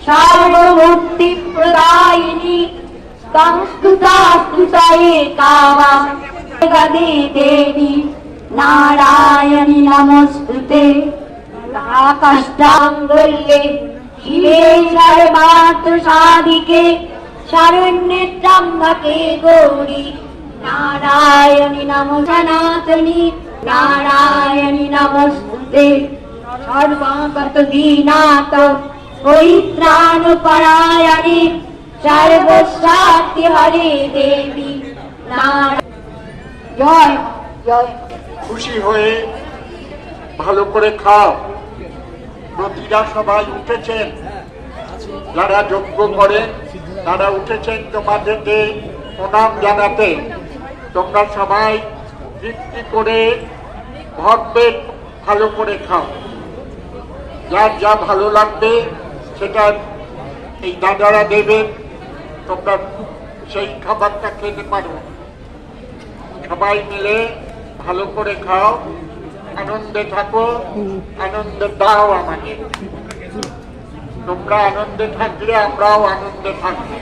सर्वमुक्ति प्रदायिनी संस्तुतास्तुतये कामा गदे देवी नारायणी नमोस्तुते कष्टांगुल्ये शिवे सर्वार्थ साधिके शरण्ये त्र्यंबके गौरी नारायणी नमो सनातनी नारायणी नमोस्तुते सर्वगत दीनाथ परित्राणपरायणे सर्वस्यार्थ हरे देवी জয় জয়। খুশি হয়ে ভালো করে খাও। প্রতিটা সবাই উঠেছেন, যারা যজ্ঞ করেন তারা উঠেছেন তোমাদেরকে প্রণাম জানাতে। তোমরা সবাই তৃপ্তি করে ভরপেট ভালো করে খাও। যার যা ভালো লাগবে সেটা এই দাদারা দেবেন, তোমরা সেই খাবারটা খেতে পারো। সবাই মিলে ভালো করে খাও, আনন্দে থাকো, আনন্দে দাও আমাকে। তোমরা আনন্দে থাকলে আমরাও আনন্দে থাকবো।